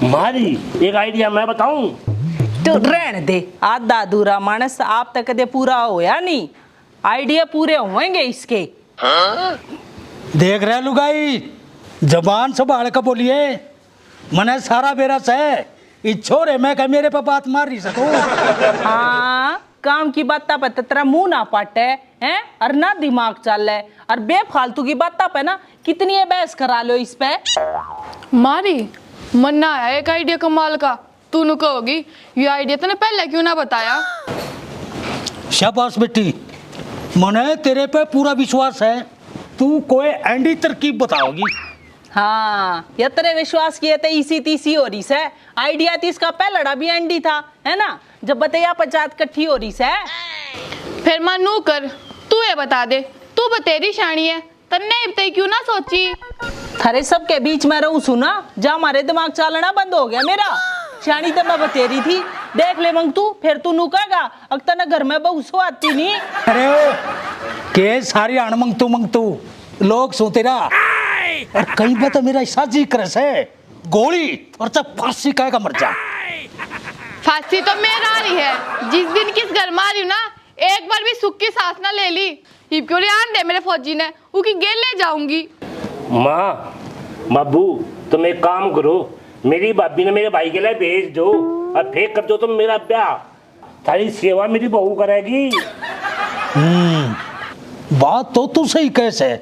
मारी एक आइडिया मैं बताऊं। तो रहने दे, आधा अधूरा मानस आप तक कदे पूरा होया नहीं, आइडिया पूरे होंगे इसके। देख रहे लुगाई, जबान संभाल कर बोलिए। मने सारा बेरा से छोरे मैं क्या मेरे पे बात मार नहीं सकूं। हाँ, काम की बात पे तेरा मुंह ना पाटे हैं और ना दिमाग चल है, और बेफालतू की बात पे ना कितनी बहस करा लो इस पे। मारी मन्ना है एक आइडिया कमाल का, तू कहोगी ये आइडिया तूने पहले क्यों ना बताया। शाबाश बेटी, मने तेरे पे पूरा विश्वास है, तू कोई एंडी तरकीब बताओगी। हाँ, ये तेरे विश्वास किए थे इसी तीसी हो रही से। आइडिया थी इसका पहला भी एंडी था, है ना, जब बताया 50 कट्ठी हो रही से। फिर मानू कर, तू ये बता दे, तू बतेरी शानी है, तन्ने इतने क्यों ना सोची। थारे सबके बीच में रहूं सुना, जा हमारे दिमाग चलना बंद हो गया मेरा। शानी तो मैं बतेरी थी, देख ले मंग तू, फिर तू नुकागा अक्ता ना घर में बहू सो आती नहीं। अरे ओ, के सारी अण मंगतू लोग सोते रहा, और कई बार तो मेरा साजी करस है गोली और जब फांसी कहे का मर जा। फांसी तो मेरा आ रही है, जिस दिन किस घर में आ रही हूँ ना, एक बार भी सुख की सांस ना ले ली। क्यों आन दे मेरे फौजी ने, उसकी गेल ले जाऊंगी। माँ बाबू तुम एक काम करो, मेरी भाभी ने मेरे भाई के लिए भेज दो और फेंक कर दो तुम मेरा ब्याह, सारी सेवा मेरी बहू करेगी। बात तो तू सही कैसे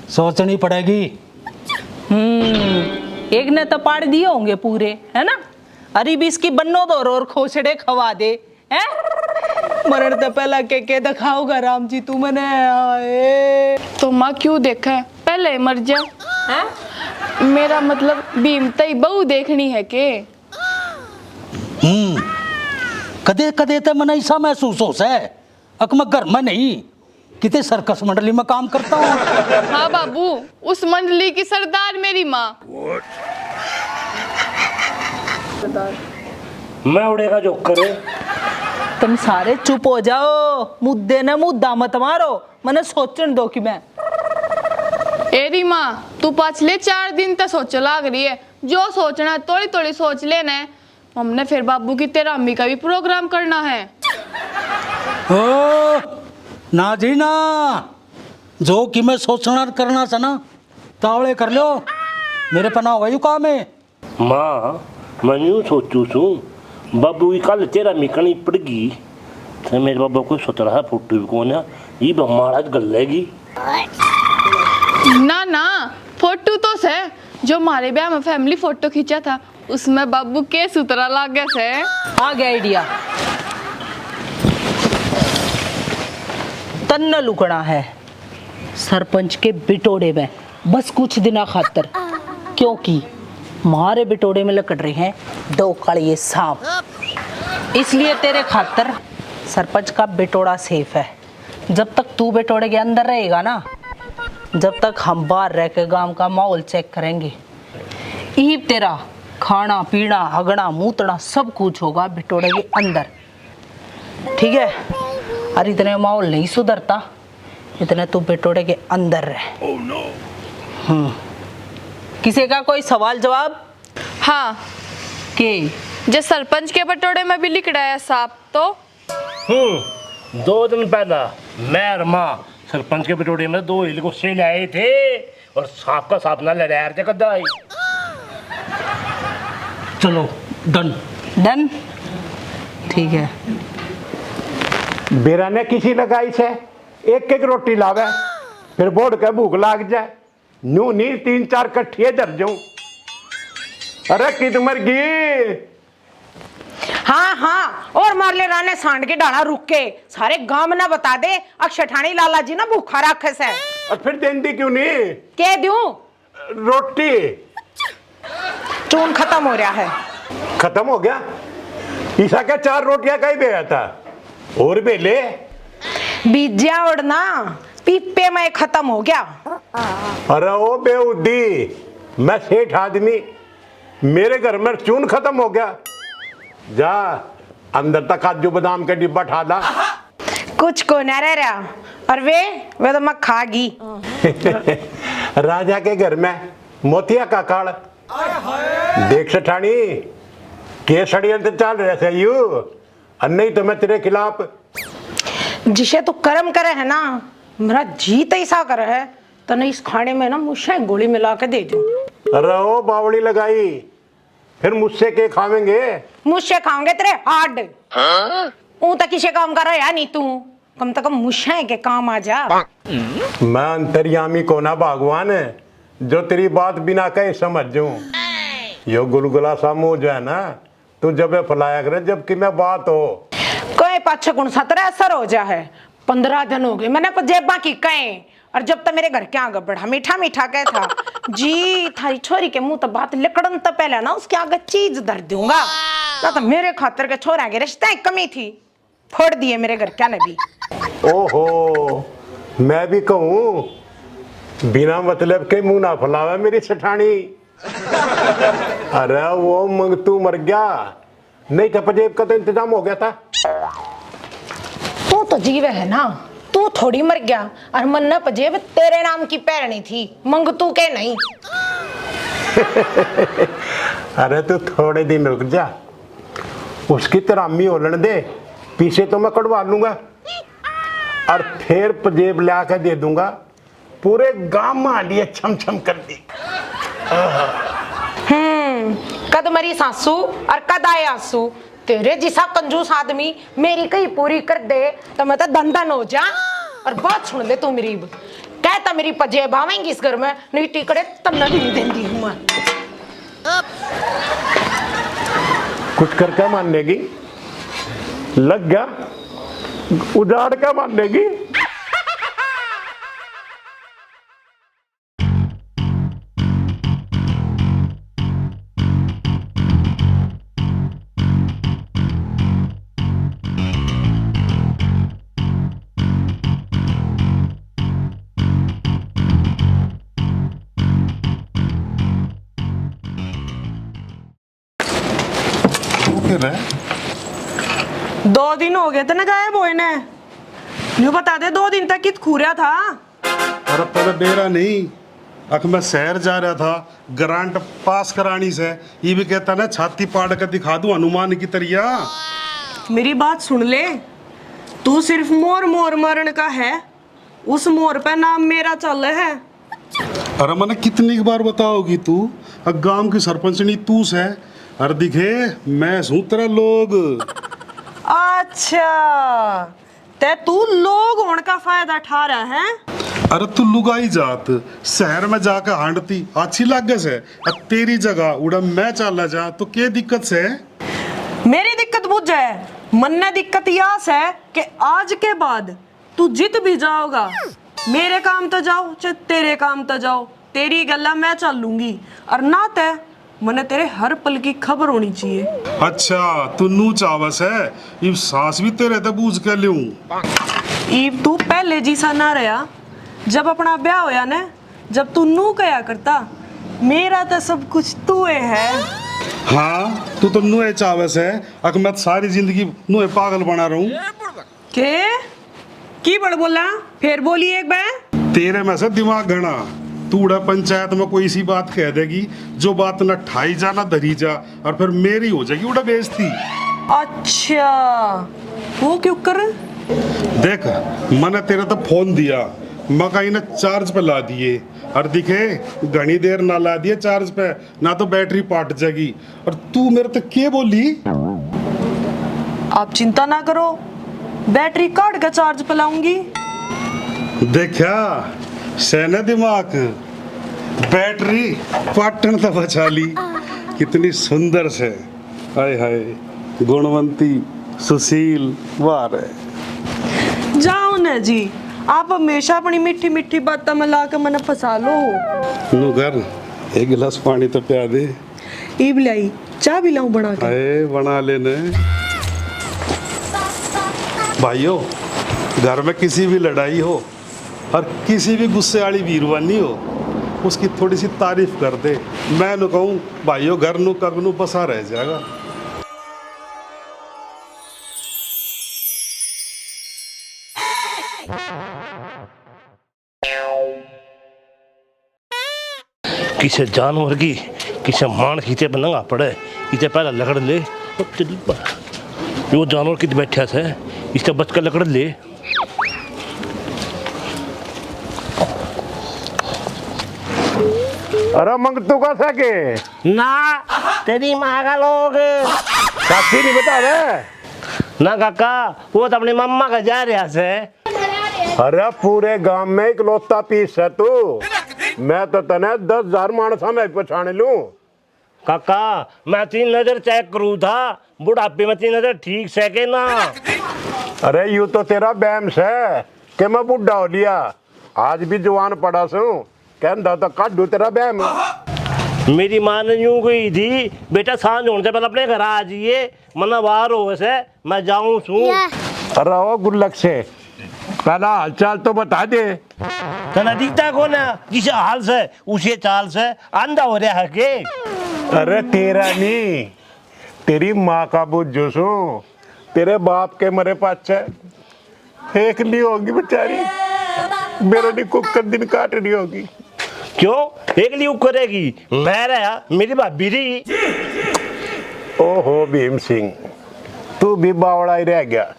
सोचनी पड़ेगी। एक ने तो पाड़ दिए होंगे पूरे, है ना, अरे भी इसकी बन्नो दो और खोसड़े खवा दे हैं। मरण तो पहला के दिखाओगा राम जी तू मने आए। तो माँ क्यों देखा है, पहले मर जा। मेरा मतलब भीम तई बहू देखनी है के। कदे कदे तो मन ऐसा महसूस हो से अक मैं घर में नहीं कितने सर्कस मंडली में काम करता हूँ। हाँ बाबू, उस मंडली की सरदार मेरी माँ। मैं उड़ेगा जो करे। तुम सारे चुप हो जाओ, मुद्दे ने मुद्दा मत मारो, मने सोचने दो कि मैं। एरी माँ, तू पिछले 4 दिन तक सोच लाग रही है, जो सोचना है थोड़ी थोड़ी सोच लेना है। हमने फिर बाबू की तेरा अम्मी का भी प्रोग्राम करना है। ओ ना जी ना, जो कि मैं सोचना करना से ना तावड़े कर लो, मेरे पना होगा यू काम है। माँ मैं यूँ सोचू छू, बाबू की कल तेरा मिकनी पड़गी तो मेरे बाबा को 17 फोटो भी कौन है, ये महाराज गलेगी। ना ना, फोटो तो से जो हमारे ब्याह में फैमिली फोटो खींचा था, उसमें बाबू के सुतरा लागे से। आ गया आइडिया, तन्ना लुकना है सरपंच के बिटोड़े में बस कुछ दिना खातर, क्योंकि हमारे बिटोड़े में लकड़ रहे हैं 2 कालिए सांप, इसलिए तेरे खातर सरपंच का बिटोड़ा सेफ है। जब तक तू बिटोड़े के अंदर रहेगा ना, जब तक हम बाहर रह के गांव का माहौल चेक करेंगे। यही तेरा खाना पीना हगना मूतना सब कुछ होगा बिटोड़े के अंदर, ठीक है। और इतने माहौल नहीं सुधरता, इतने तू बिटोड़े के अंदर रहे। किसी का कोई सवाल जवाब? हाँ, के जो सरपंच के बटोड़े में भी लिख रहा है सांप तो। 2 दिन पहला मैं और माँ सरपंच के बिटोड़े में 2 हिल गुस्से लाए थे और सांप का सांप ना लड़ा थे कदा। चलो डन डन, ठीक है। बेरा ने किसी लगाई से एक एक रोटी लावे, फिर बोर्ड के भूख लाग जाए, नू नहीं 3-4 कट्ठिए धर जाऊं। अरे कित मर गई। हाँ हाँ, और मार ले राने सांड के डाला रुक के, सारे गांव में ना बता दे अक्षठानी लाला जी ना भूखा रखे से। और फिर देंदी क्यों नहीं? के दूं? रोटी चून खत्म हो रहा है। खत्म हो गया? ईसा क्या 4 रोटियां कहीं भेजा था और बेले बीजा उड़ना पीपे में खत्म हो गया। अरे ओ बेउद्दी, मैं सेठ आदमी, मेरे घर में चून खत्म हो गया। जा अंदर तक काजू बादाम का डिब्बा ठाला। कुछ को न रह रहा, और वे तो मैं खागी। राजा के घर में मोतिया का काल देख सेठानी के षड्यंत्र चल रहे थे यू, और नहीं तो मैं तेरे खिलाफ। जिसे तू कर्म करे है ना, मेरा जीत ऐसा करे है तो नहीं इस खाने में ना मुझे गोली मिला के दे दूं। अरे ओ बावड़ी लगाई, फिर मुझसे के खावेंगे? मुझसे खाओगे तेरे हाड। ऊ तो किसे काम कर रहा है नहीं तू, कम से कम मुझे के काम आ जा। मैं अंतर्यामी को ना भगवान है जो तेरी बात बिना कहे समझ जाऊं। यो गुलगुला सा मुंह जो है ना, तू जब फैलाया करे जबकि मैं बात हो। कोई पाछे गुण 17 असर हो जा है। 15 दिन हो गए मैंने जेबा की कहे, और जब तक मेरे घर के आगे बढ़ा मीठा मीठा कह था जी थारी छोरी के मुंह तो बात लिकड़न तो पहले ना उसके आगे चीज धर दूंगा ना, तो मेरे खातर के छोरा के रिश्ते कमी थी, फोड़ दिए मेरे घर क्या ने भी। ओहो, मैं भी कहूं बिना मतलब के मुंह ना फैलावे मेरी सेठानी। अरे वो मंगतू मर गया, नहीं था पजेब का तो इंतजाम हो गया था। तू तो जीवे है ना, तू थोड़ी मर गया, और मन्ना पजेब तेरे नाम की पैरनी थी, मंगतू के नहीं। अरे तू थोड़े दिन रुक जा, उसकी तरामी होलन दे, पीछे तो मैं कटवा लूंगा और फिर पजेब ला के दे दूंगा, पूरे गांव में आलिए छम छम कर दी। कद मरी सासू और कद आए आंसू, तेरे जैसा कंजूस आदमी मेरी कहीं पूरी कर दे तो मैं तो दंदन हो जा। और बात सुन ले तू मेरी, कहता मेरी पजेब आवेंगी इस घर में, नहीं टिकड़े तब मैं भी नहीं देंगी हूं मैं। कुछ करके मानेगी, लग गया उजाड़ के मानेगी। फिर है 2 दिन हो गए थे ना गायब होए ने, यूं बता दे 2 दिन तक कित खूरिया था। अरे पहले बेरा नहीं, अख मैं शहर जा रहा था ग्रांट पास करानी से, ये भी कहता ना छाती पाड़ कर दिखा दूं हनुमान की तरिया। मेरी बात सुन ले, तू सिर्फ मोर मोर मरण का है, उस मोर पे नाम मेरा चल है। अरे मैंने कितनी बार बताओगी तू, गांव की सरपंचनी तू से, अरे दिखे मैं हूं तेरा लोग। अच्छा, ते तू लोग होने का फायदा उठा रहा है। अरे तू लुगाई जात शहर में जाकर हांडती अच्छी लगे से, तेरी जगह उड़ा मैं चला जा तो क्या दिक्कत से? मेरी दिक्कत बुझ है, मन्ने दिक्कत यह है कि आज के बाद तू जित भी जाओगा, मेरे काम तो जाओ चाहे तेरे काम तो जाओ, तेरी गल्ला मैं चल लूंगी, और ना ते मने तेरे हर पल की खबर होनी चाहिए। अच्छा तू नू चावस है, ये सांस भी तेरे ते बूझ के लूं। ईब तू पहले जैसा ना रहा, जब अपना ब्याह होया ने, जब तू नू कया करता मेरा तो सब कुछ तू है। हाँ तू तो नुए चावस है, अक मैं सारी जिंदगी नुए पागल बना रहूं। के की बड़ बोला, फिर बोली एक बार। तेरे में से दिमाग घना, तू उड़ा पंचायत में कोई सी बात कह देगी जो बात न ठाई जा ना धरी जा, और फिर मेरी हो जाएगी उड़ा बेइज्जती। अच्छा वो क्यों कर? देख मैंने तेरा तो फोन दिया, मैं कहीं ना चार्ज पे ला दिए, और दिखे घनी देर ना ला दिए चार्ज पे, ना तो बैटरी पाट जाएगी, और तू मेरे तो क्या बोली? आप चिंता ना करो, बैटरी काट के चार्ज पे लाऊंगी। देखा सेना दिमाग, बैटरी पाटन तो बचा ली, कितनी सुंदर से, हाय हाय गुणवंती सुशील वार है। जाओ ना जी, आप हमेशा अपनी मीठी मीठी बातों में ला के मैंने फंसा लो। नु घर एक गिलास पानी तो पिया दे। ईब लाई चाय भी लाऊं बना के? अरे बना लेने। भाइयों घर में किसी भी लड़ाई हो और किसी भी गुस्से वाली वीरवानी हो, उसकी थोड़ी सी तारीफ कर दे, मैं नु कहूँ भाइयों घर नु कब नु बसा रह जाएगा। किसी जानवर की किसे मान खींचे बनंगा पड़े इसे पहला लकड़ ले और चली बा यो जानवर कित बैठा से इससे बच कर लकड़ ले। अरे मंगतू का सके ना तेरी माँ का लोग काकी नहीं बता रहे। ना काका वो तो अपनी मम्मा का जा रहा से। अरे पूरे गांव में इकलौता पीस है तू। मैं तो तने 10,000 मानसा में पछाण लूं। काका मैं तीन नजर चेक करूँ था बुढ़ापे में तीन नजर ठीक से के ना। अरे यूं तो तेरा बैम है कि मैं बुढ़ा हो लिया, आज भी जवान पड़ा सू कहता तो काटू तेरा बैम। मेरी माँ ने यूं गई थी बेटा सांझ होने से पहले अपने घर आ जाइए मना बाहर हो वैसे मैं जाऊँ सू। अरे ओ गुल्लक से पहला हालचाल तो बता दे। तना दिखता कौन है जिसे हाल से उसे चाल से अंधा हो रहा है के। अरे तेरा नहीं तेरी माँ का बुझो सू, तेरे बाप के मरे पाछे एक नहीं होगी बेचारी, मेरे नहीं कुकर दिन काट रही होगी। क्यों एक लिए करेगी मैं रहा मेरी भाभी रही। ओहो भीम सिंह तू भी बावड़ा ही रह गया।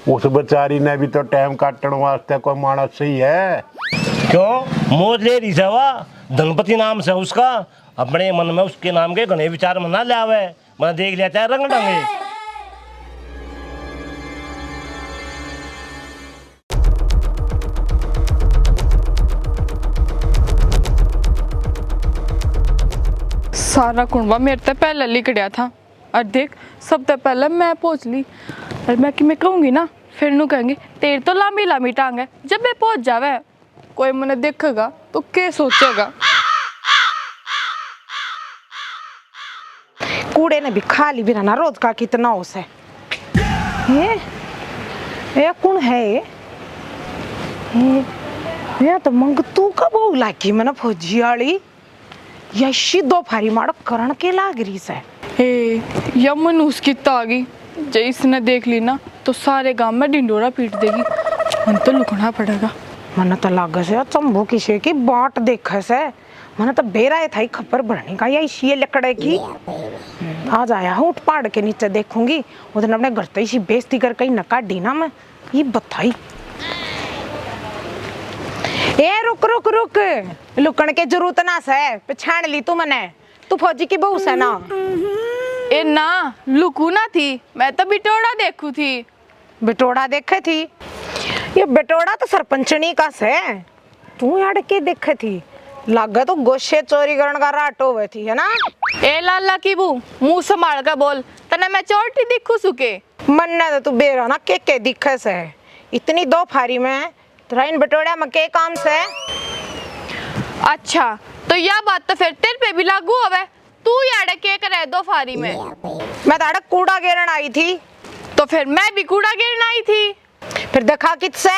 उस बेचारी ने भी तो टाइम काटने वास्ते कोई मानस सही है। क्यों मोज ले रही सवा धनपति नाम से उसका अपने मन में उसके नाम के घने विचार मना ले आवे मैं देख लिया चाहे रंग डंगे। सारा कुंबा मेरे से पहले लिख गया था और देख सबसे पहले मैं पहुंच ली। और मैं कि मैं कहूँगी ना फिर नू कहेंगे तेरी तो लंबी लंबी टांग है, जब मैं पहुंच जावे कोई मैंने देखेगा तो क्या सोचेगा। कूड़े ने भी खा ली बिना ना रोज का कितना ओस है। ये कौन है ये तो मंगतू का बहु लागी मैंने फौजी वाली यशी दो फारी मारो करण के लाग रही से। ए यमन उसकी तागी जब इसने देख ली ना तो सारे गांव में डिंडोरा पीट देगी, मन तो लुकना पड़ेगा। मन तो लाग से चंबू किसे की बाट देखे से मन तो बेरा था खबर भरने का या इसी लकड़े की। आज आया हूँ उठ पहाड़ के नीचे देखूंगी उधर अपने घर तो इसी बेइज्जती कर कहीं नका डी ना मैं ये बताई। ए रुक रुक रुक लुकण के जरूरत ना से पहचान ली तू मने, तू फौजी की बहू से ना। ए ना लुकू ना थी मैं तो बिटोड़ा देखू थी। बिटोड़ा देखे थी? ये बिटोड़ा तो सरपंचनी का से तू यार के देखे थी लागा तो गोशे चोरी करने का राट होवे थी है ना। ए लाला की बू मुंह संभाल कर बोल तने मैं चोटी दिखू सुके। मन्ना तो तू बेरा ना के दिखे से इतनी दो फारी में तेरा इन बिटोड़ा में के काम से। अच्छा तो यह बात तो फिर तेरे पे भी लागू होवे, तू यार के करे दो फारी में। मैं ताड़ा कूड़ा गिरन आई थी तो फिर मैं भी कूड़ा गिरन आई थी। फिर देखा किससे?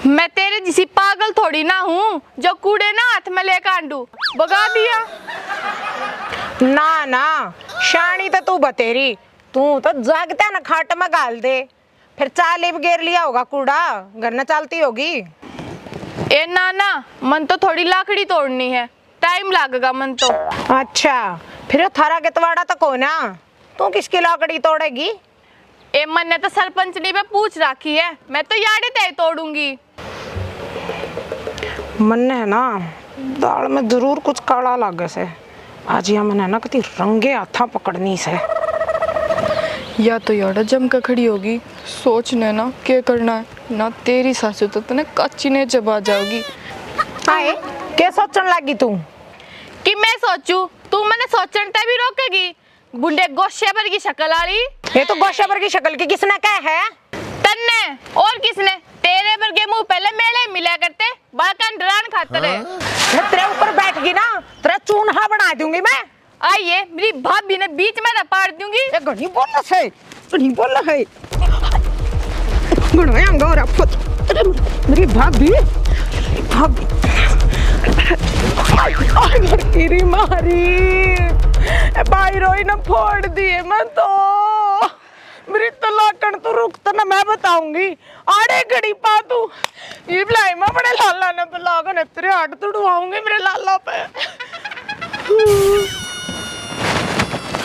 मैं तेरे जैसी पागल थोड़ी ना हूँ जो कूड़े ना हाथ में लेकर आंडू भगा दिया। ना ना शानी तो तू बतेरी, तू तो जागता ना खाट में गाल दे फिर चाली भी गिर लिया होगा कूड़ा घर न चलती होगी। ए नाना मन तो थोड़ी लाकड़ी तोड़नी है टाइम लगेगा मन तो। अच्छा फिर थारा गेतवाड़ा तक हो ना, तू किसकी लाकड़ी तोड़ेगी? ए मन ने तो सरपंचनी पे पूछ रखी है मैं तो याड़ी तय तोड़ूंगी। मन ने ना दाल में जरूर कुछ काला लागे से, आज यह मन है ना कति रंगे हाथा पकड़नी से। या तो याड़ा जम कर खड़ी होगी सोचने ना क्या करना है ना तेरी सासू तो तने कच्ची ने जबा जाओगी। आए क्या सोचने लगी तू? कि मैं सोचूं तू मैंने सोचने ते भी रोकेगी बुंडे गोशे पर की शक्ल वाली। ये तो गोशे पर की शक्ल की किसने कहा है? तन्ने और किसने? तेरे पर के मुंह पहले मेले मिला करते बाकन डरान खाते रहे। मैं तेरे ऊपर बैठ गई ना तेरा चून्हा बना दूंगी मैं। आइए मेरी भाभी ने बीच में पाड़ दूंगी। ये गणी बोलना है गणी बोलना है गणवे अंगारा फट। अरे मेरी भाभी भाभी आई तेरी मारी ए भाई रोई ना फोड़ दिए मैं तो मेरी तलाकन तो रुकता ना मैं बताऊंगी आड़े घड़ी पा तू ये बुलाई मैं बड़े लाला ने तलाक ने तेरे हाथ तुड़वाऊंगी मेरे लाला पे।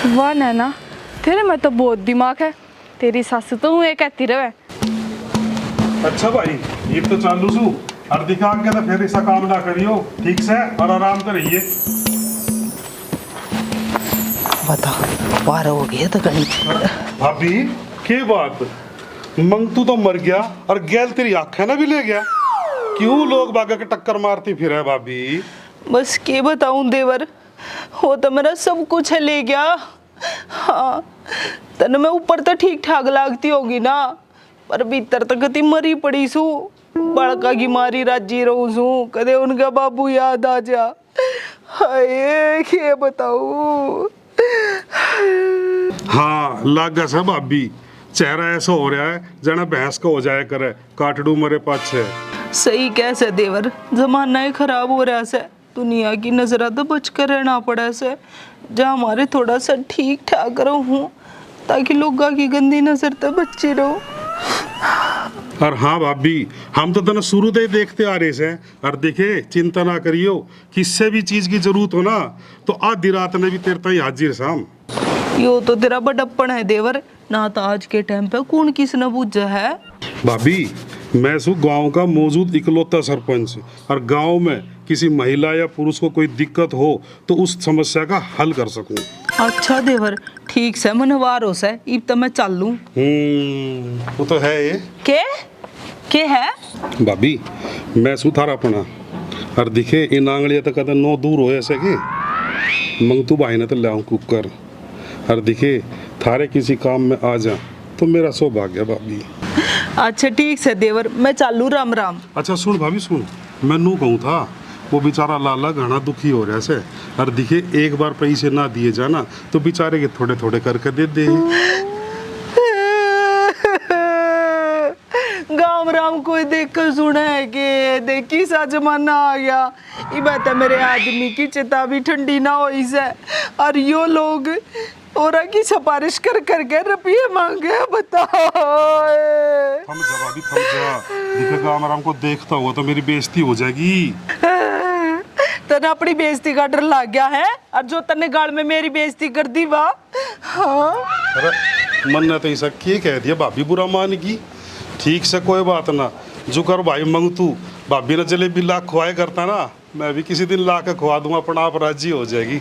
वाह नैना, तेरे में तो बहुत दिमाग है। तेरी सास तो ये कहती रहे। अच्छा भाई, ये तो चालू सू और दिखा के तो फिर ऐसा काम ना करियो, ठीक से और आराम से रहिए। बता पार हो गया तो कहीं। भाभी के बात, मंगतू तो मर गया और गैल तेरी आंखें ना भी ले गया। क्यों लोग बागा के टक्कर मारती फिर है भाभी? बस के बताऊं देवर, वो तो मेरा सब कुछ है ले गया। हाँ, तन मैं ऊपर तो ठीक ठाक लागती होगी ना, पर भीतर तो कति मरी पड़ी सू। बड़का की मारी राजी रहूं सू, कदे उनका बाबू याद आ जा। हाय के बताऊं। हाँ लागा सा भाभी, चेहरा ऐसा हो रहा है जना भैंस का हो जाए करे, काटड़ू मरे पाछे। सही कैसे देवर, जमाना ही खराब हो रहा है। दुनिया की नजरा तो बच कर रहना पड़ा से, जहाँ हमारे थोड़ा सा ठीक ठाक रहूं, ताकि लोगों की गंदी नजर तो बची रहो। और हाँ भाभी, हम तो तना शुरू से ही देखते आ रहे से, और देखे चिंता ना करियो, किससे भी चीज की जरूरत हो ना तो आधी रात ने भी तेरे ताई हाजिर शाम। यो तो तेरा बड़प्पन है देवर, ना तो आज के टाइम पे कौन किस न बूझा है। भाभी मैं सु गांव का मौजूद इकलौता सरपंच, और गांव में किसी महिला या पुरुष को कोई दिक्कत हो तो उस समस्या का हल कर सकूं। अच्छा देवर, ठीक से मनवार हो से, इब तो मैं चल लूं। वो तो है ये। के है भाभी मैं सु थारा अपना, और दिखे इन आंगलियां तक कदम 9 दूर हो ऐसे के मंगतू भाई ने तो लाऊं कुकर, और दिखे थारे किसी काम में आ जा तो मेरा सौभाग्य भाभी। अच्छा ठीक से देवर, मैं चालू राम राम। अच्छा सुन भाभी सुन, मैं नू कहूँ था, वो बेचारा लाला घना दुखी हो रहा से, और दिखे एक बार पैसे ना दिए जाना तो बेचारे के थोड़े थोड़े करके दे दे। गाँव राम कोई देख कर सुना है कि देखी सा जमाना आ गया। ये बात है, मेरे आदमी की चिता भी ठंडी ना हो इसे, और यो लोग और की सिफारिश कर करके रुपये मांगे। बताओ थम जा भाभी थम जा, दिखे गाँव आराम को देखता हुआ तो मेरी बेइज्जती हो जाएगी। तने अपनी बेइज्जती का डर लग गया है, और जो तने गाल में मेरी बेइज्जती कर दी वाह। हाँ अरे मन ने तो ऐसा क्या कह दिया भाभी बुरा मान की? ठीक से कोई बात ना, जो कर भाई मंगतू, भाभी ने जलेबी ला खुआए करता ना, मैं भी किसी दिन ला के खुआ दूंगा, अपना आप राजी हो जाएगी।